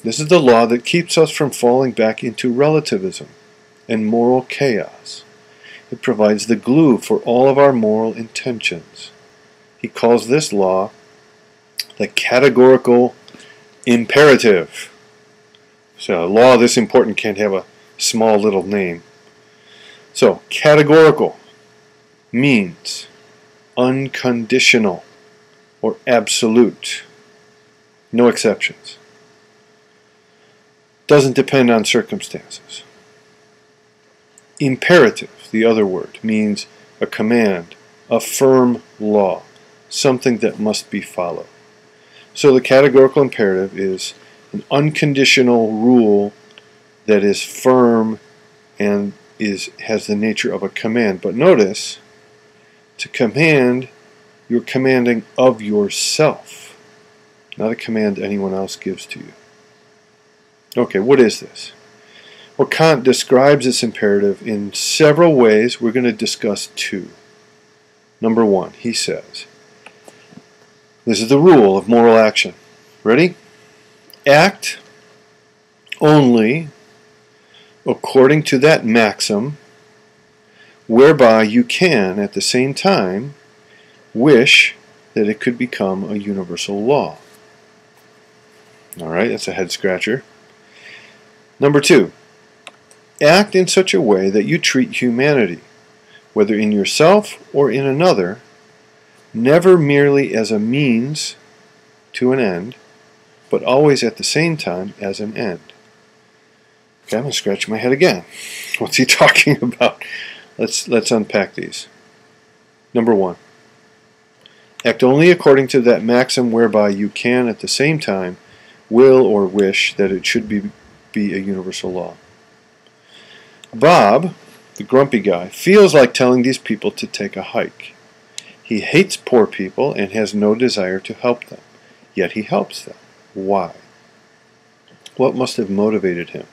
This is the law that keeps us from falling back into relativism and moral chaos. It provides the glue for all of our moral intentions. He calls this law the categorical imperative. So a law this important can't have a small little name. So categorical means unconditional or absolute. No exceptions. Doesn't depend on circumstances. Imperative, the other word, means a command, a firm law, something that must be followed. So the categorical imperative is an unconditional rule that is firm and has the nature of a command. But notice, to command, you're commanding of yourself, not a command anyone else gives to you. Okay, what is this? Well, Kant describes this imperative in several ways. We're going to discuss two. Number one, he says, this is the rule of moral action. Ready? Act only according to that maxim whereby you can, at the same time, wish that it could become a universal law. All right, that's a head scratcher. Number two, act in such a way that you treat humanity, whether in yourself or in another, never merely as a means to an end, but always at the same time as an end. Okay, I'm going to scratch my head again. What's he talking about? Let's unpack these. Number one, act only according to that maxim whereby you can at the same time will or wish that it should be a universal law. Bob, the grumpy guy, feels like telling these people to take a hike. He hates poor people and has no desire to help them, yet he helps them. Why? What must have motivated him?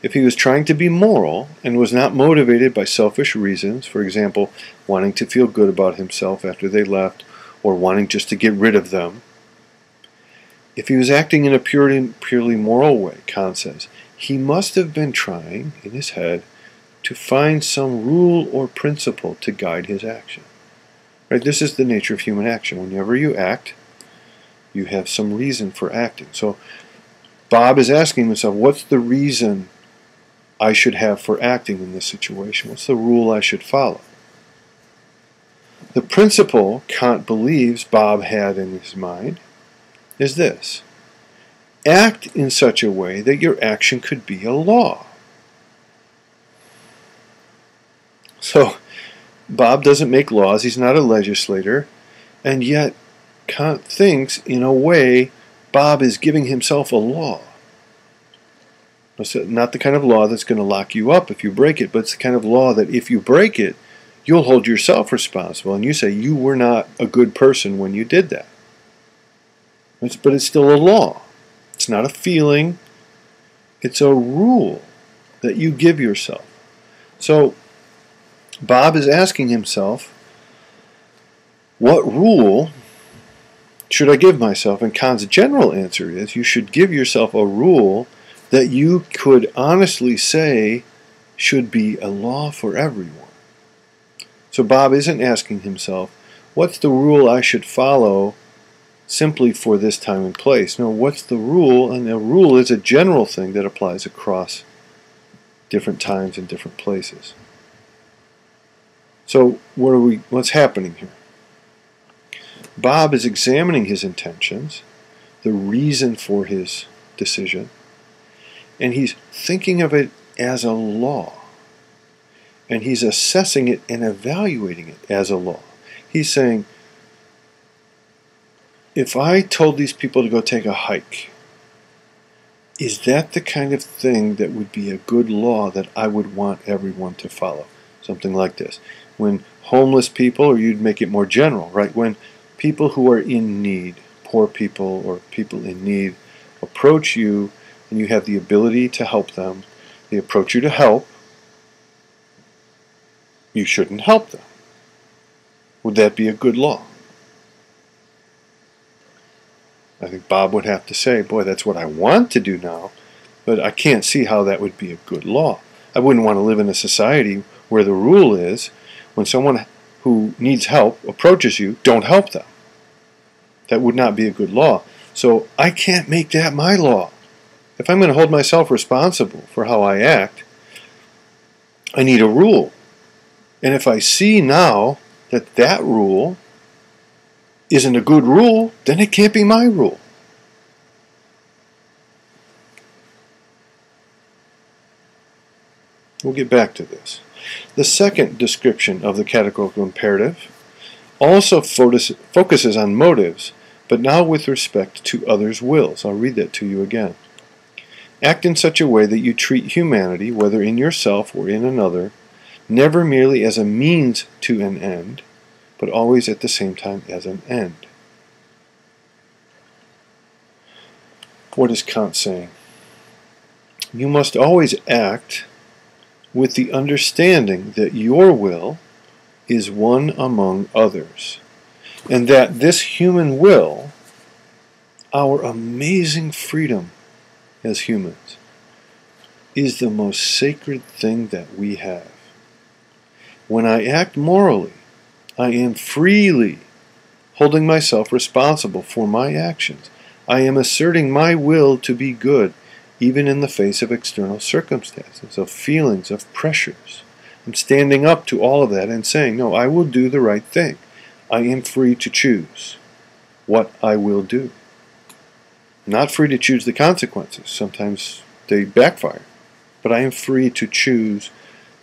If he was trying to be moral and was not motivated by selfish reasons, for example, wanting to feel good about himself after they left, or wanting just to get rid of them, if he was acting in a purely moral way, Kant says, he must have been trying, in his head, to find some rule or principle to guide his action. Right? This is the nature of human action. Whenever you act, you have some reason for acting. So Bob is asking himself, what's the reason I should have for acting in this situation? What's the rule I should follow? The principle Kant believes Bob had in his mind is this: act in such a way that your action could be a law. So Bob doesn't make laws, he's not a legislator, and yet Kant thinks, in a way, Bob is giving himself a law. It's not the kind of law that's going to lock you up if you break it, but it's the kind of law that if you break it, you'll hold yourself responsible, and you say you were not a good person when you did that. But it's still a law. It's not a feeling. It's a rule that you give yourself. So Bob is asking himself, what rule should I give myself? And Kant's general answer is, you should give yourself a rule that you could honestly say should be a law for everyone. So Bob isn't asking himself, what's the rule I should follow simply for this time and place? No, what's the rule? And a rule is a general thing that applies across different times and different places. So what's happening here? Bob is examining his intentions, the reason for his decision, and he's thinking of it as a law. And he's assessing it and evaluating it as a law. He's saying, if I told these people to go take a hike, is that the kind of thing that would be a good law that I would want everyone to follow? Something like this. When homeless people, or you'd make it more general, right? When people who are in need, poor people or people in need, approach you and you have the ability to help them, they approach you to help, you shouldn't help them. Would that be a good law? I think Bob would have to say, boy, that's what I want to do now, but I can't see how that would be a good law. I wouldn't want to live in a society where the rule is when someone who needs help approaches you, don't help them. That would not be a good law. So I can't make that my law. If I'm going to hold myself responsible for how I act, I need a rule. And if I see now that that rule isn't a good rule, then it can't be my rule. We'll get back to this. The second description of the categorical imperative also focuses on motives, but now with respect to others' wills. I'll read that to you again. Act in such a way that you treat humanity, whether in yourself or in another, never merely as a means to an end, but always at the same time as an end. What is Kant saying? You must always act with the understanding that your will is one among others, and that this human will, our amazing freedom as humans, is the most sacred thing that we have. When I act morally, I am freely holding myself responsible for my actions. I am asserting my will to be good, even in the face of external circumstances, of feelings, of pressures. I'm standing up to all of that and saying, no, I will do the right thing. I am free to choose what I will do. I'm not free to choose the consequences. Sometimes they backfire. But I am free to choose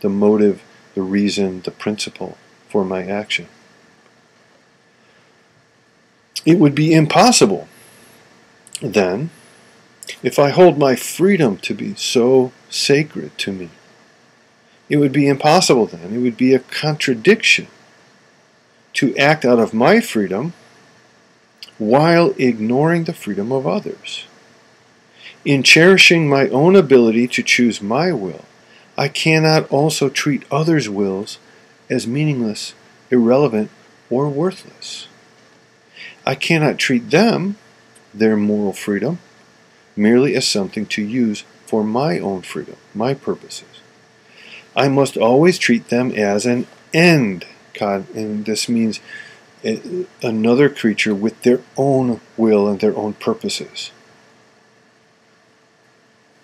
the motive, the reason, the principle for my action. It would be impossible, then, if I hold my freedom to be so sacred to me. It would be impossible then, it would be a contradiction to act out of my freedom while ignoring the freedom of others. In cherishing my own ability to choose my will, I cannot also treat others' wills as meaningless, irrelevant, or worthless. I cannot treat them, their moral freedom, merely as something to use for my own freedom, my purposes. I must always treat them as an end, God, and this means another creature with their own will and their own purposes.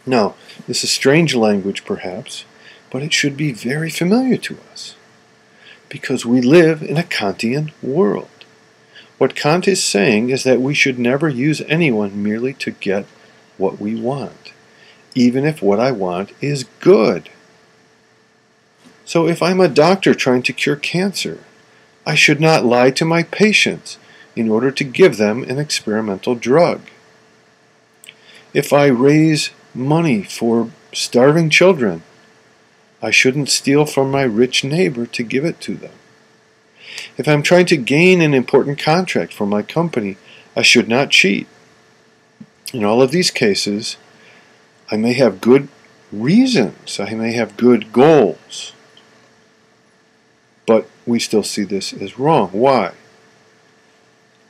Now, this is strange language perhaps, but it should be very familiar to us, because we live in a Kantian world. What Kant is saying is that we should never use anyone merely to get what we want, even if what I want is good. So if I'm a doctor trying to cure cancer, I should not lie to my patients in order to give them an experimental drug. If I raise money for starving children, I shouldn't steal from my rich neighbor to give it to them. If I'm trying to gain an important contract for my company, I should not cheat. In all of these cases, I may have good reasons, I may have good goals, but we still see this as wrong. Why?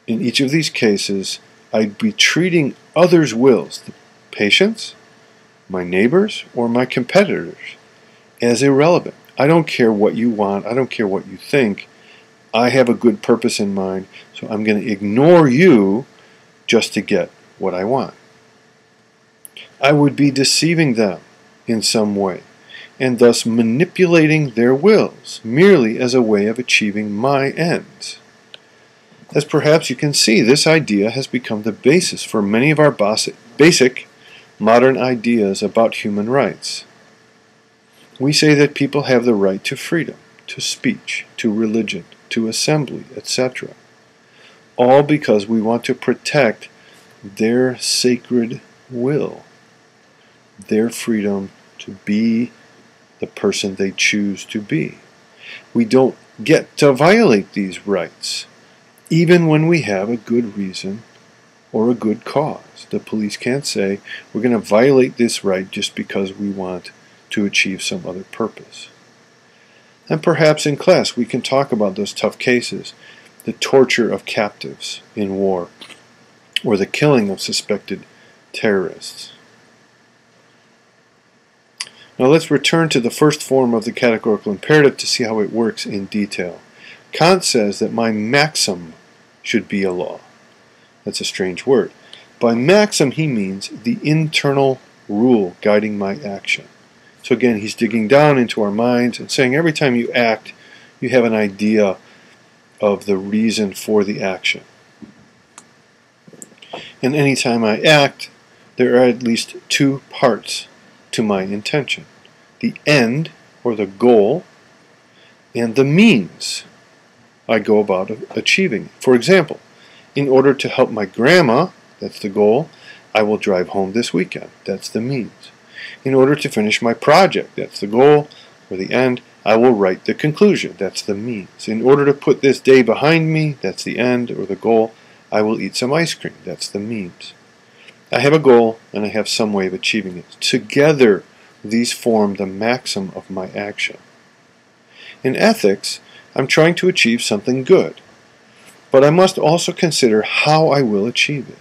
In each of these cases, I'd be treating others' wills, the patients, my neighbors, or my competitors, as irrelevant. I don't care what you want, I don't care what you think. I have a good purpose in mind, so I'm going to ignore you just to get what I want. I would be deceiving them in some way, and thus manipulating their wills, merely as a way of achieving my ends. As perhaps you can see, this idea has become the basis for many of our basic modern ideas about human rights. We say that people have the right to freedom, to speech, to religion, to assembly, etc. All because we want to protect their sacred will, their freedom to be the person they choose to be. We don't get to violate these rights, even when we have a good reason or a good cause. The police can't say, we're going to violate this right just because we want to achieve some other purpose. And perhaps in class we can talk about those tough cases, the torture of captives in war, or the killing of suspected terrorists. Now let's return to the first form of the categorical imperative to see how it works in detail. Kant says that my maxim should be a law. That's a strange word. By maxim he means the internal rule guiding my action. So again, he's digging down into our minds and saying every time you act, you have an idea of the reason for the action. And anytime I act, there are at least two parts to my intention: the end, or the goal, and the means I go about achieving it. For example, in order to help my grandma, that's the goal, I will drive home this weekend. That's the means. In order to finish my project, that's the goal, or the end, I will write the conclusion. That's the means. In order to put this day behind me, that's the end, or the goal, I will eat some ice cream. That's the means. I have a goal, and I have some way of achieving it. Together, these form the maxim of my action. In ethics, I'm trying to achieve something good, but I must also consider how I will achieve it.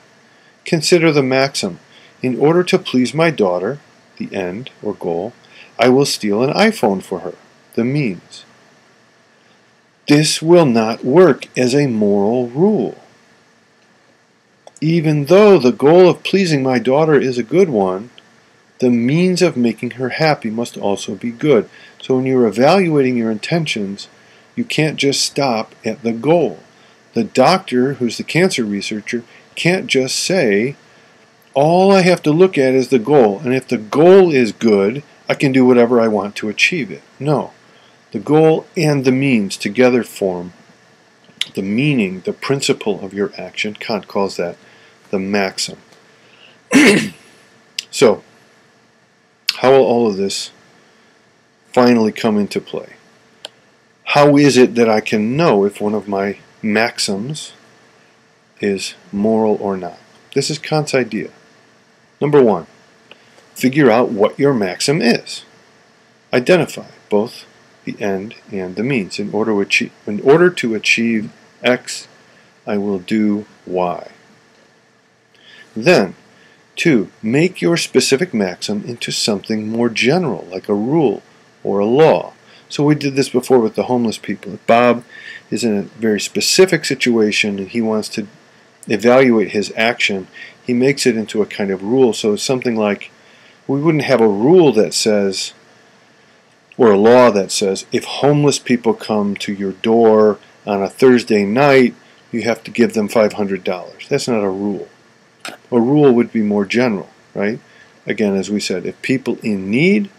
Consider the maxim: in order to please my daughter, the end or goal, I will steal an iPhone for her, the means. This will not work as a moral rule. Even though the goal of pleasing my daughter is a good one, the means of making her happy must also be good. So when you're evaluating your intentions, you can't just stop at the goal. The doctor, who's the cancer researcher, can't just say, all I have to look at is the goal, and if the goal is good, I can do whatever I want to achieve it. No. The goal and the means together form the meaning, the principle of your action. Kant calls that the maxim. So, how will all of this finally come into play? How is it that I can know if one of my maxims is moral or not? This is Kant's idea. Number one, figure out what your maxim is. Identify both the end and the means. In order to achieve X, I will do Y. Then, two, make your specific maxim into something more general, like a rule or a law. So we did this before with the homeless people. If Bob is in a very specific situation and he wants to evaluate his action, he makes it into a kind of rule. So it's something like, we wouldn't have a rule that says, or a law that says, if homeless people come to your door on a Thursday night, you have to give them $500. That's not a rule. A rule would be more general, right? Again, as we said, if people in need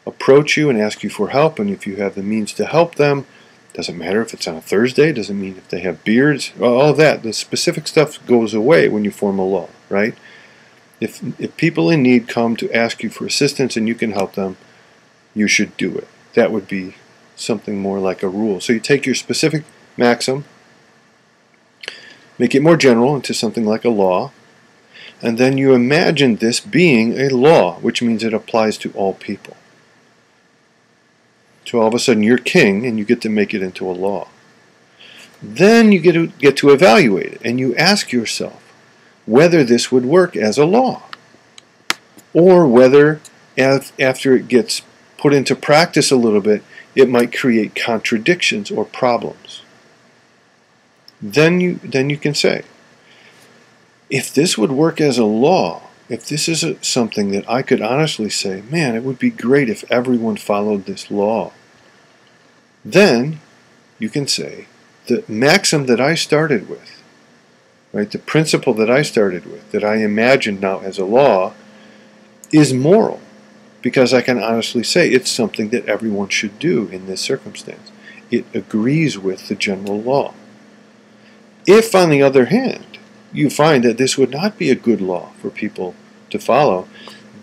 approach you and ask you for help, and if you have the means to help them, doesn't matter if it's on a Thursday, doesn't mean if they have beards, all that. The specific stuff goes away when you form a law, right? If people in need come to ask you for assistance and you can help them, you should do it. That would be something more like a rule. So you take your specific maxim, make it more general into something like a law, and then you imagine this being a law, which means it applies to all people. So all of a sudden you're king and you get to make it into a law. Then you get to evaluate it, and you ask yourself whether this would work as a law, or whether after it gets put into practice a little bit, it might create contradictions or problems. Then you can say, if this would work as a law, if this is something that I could honestly say, man, it would be great if everyone followed this law, then you can say, the maxim that I started with, right, the principle that I started with, that I imagined now as a law, is moral, because I can honestly say it's something that everyone should do in this circumstance. It agrees with the general law. If, on the other hand, you find that this would not be a good law for people to follow,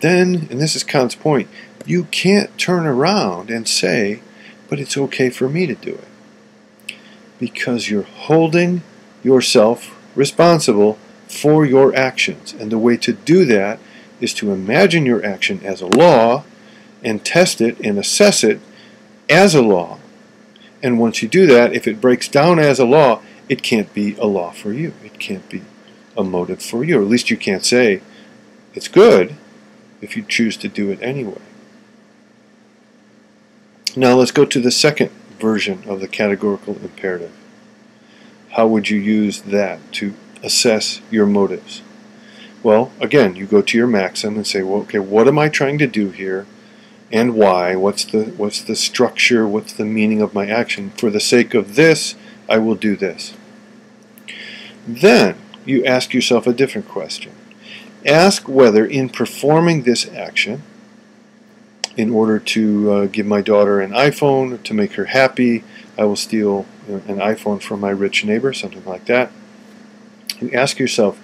then, and this is Kant's point, you can't turn around and say, but it's okay for me to do it. Because you're holding yourself responsible for your actions. And the way to do that is to imagine your action as a law and test it and assess it as a law. And once you do that, if it breaks down as a law, it can't be a law for you. It can't be a motive for you. Or at least you can't say it's good if you choose to do it anyway. Now let's go to the second version of the categorical imperative. How would you use that to assess your motives? Well, again, you go to your maxim and say, well, okay, what am I trying to do here, and why? What's the structure? What's the meaning of my action? For the sake of this, I will do this. Then you ask yourself a different question. Ask whether in performing this action, in order to give my daughter an iPhone to make her happy, I will steal an iPhone from my rich neighbor, something like that. You ask yourself,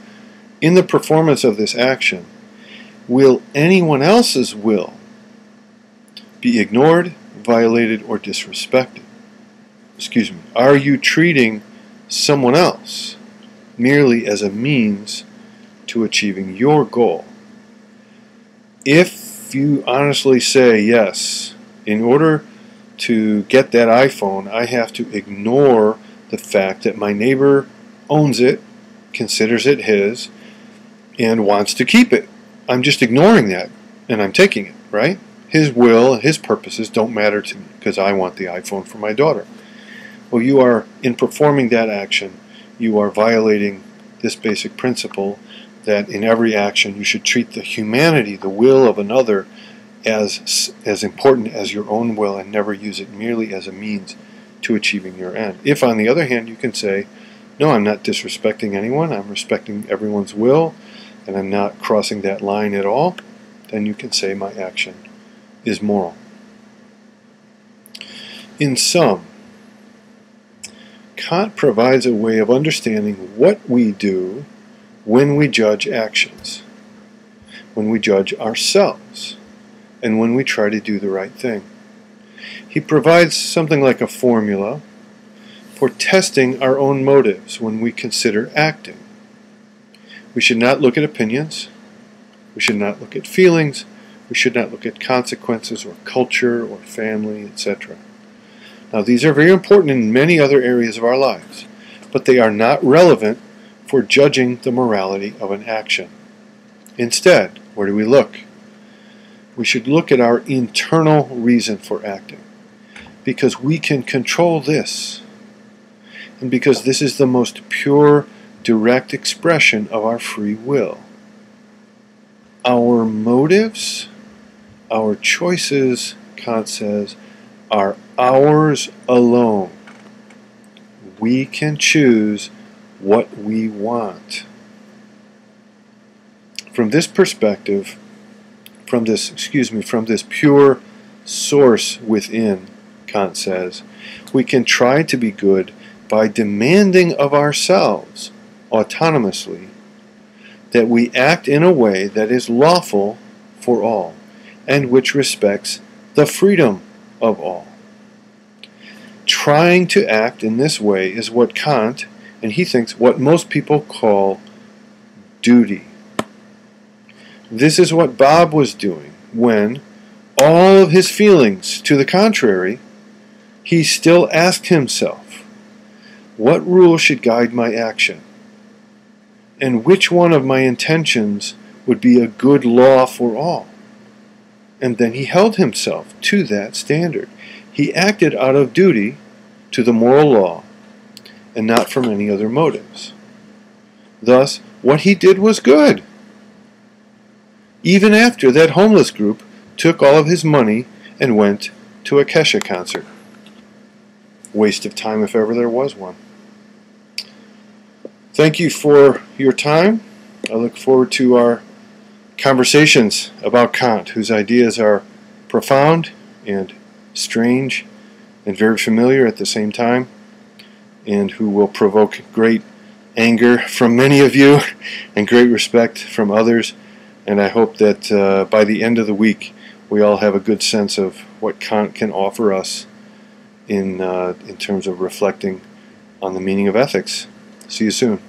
in the performance of this action, will anyone else's will be ignored, violated, or disrespected? Excuse me. Are you treating someone else merely as a means to achieving your goal? If you honestly say, yes, in order to get that iPhone, I have to ignore the fact that my neighbor owns it, considers it his, and wants to keep it. I'm just ignoring that, and I'm taking it, right? His will and his purposes don't matter to me because I want the iPhone for my daughter. Well, you are, in performing that action, you are violating this basic principle that in every action you should treat the humanity, the will of another, as important as your own will, and never use it merely as a means to achieving your end. If, on the other hand, you can say, no, I'm not disrespecting anyone, I'm respecting everyone's will, and I'm not crossing that line at all, then you can say my action is moral. In sum, Kant provides a way of understanding what we do when we judge actions, when we judge ourselves, and when we try to do the right thing. He provides something like a formula for testing our own motives when we consider acting. We should not look at opinions, we should not look at feelings, we should not look at consequences or culture or family, etc. Now, these are very important in many other areas of our lives, but they are not relevant for judging the morality of an action. Instead, where do we look? We should look at our internal reason for acting, because we can control this, and because this is the most pure, direct expression of our free will. Our motives, our choices, Kant says, are ours alone. We can choose what we want. From this perspective, from this pure source within, Kant says, we can try to be good by demanding of ourselves, autonomously, that we act in a way that is lawful for all, and which respects the freedom of all. Trying to act in this way is what Kant, and he thinks what most people call duty. This is what Bob was doing when, all of his feelings to the contrary, he still asked himself, what rule should guide my action? And which one of my intentions would be a good law for all? And then he held himself to that standard. He acted out of duty to the moral law and not from any other motives. Thus, what he did was good. Even after that homeless group took all of his money and went to a Kesha concert. Waste of time if ever there was one. Thank you for your time. I look forward to our conversations about Kant, whose ideas are profound and strange and very familiar at the same time, and who will provoke great anger from many of you and great respect from others. And I hope that by the end of the week we all have a good sense of what Kant can offer us in terms of reflecting on the meaning of ethics. See you soon.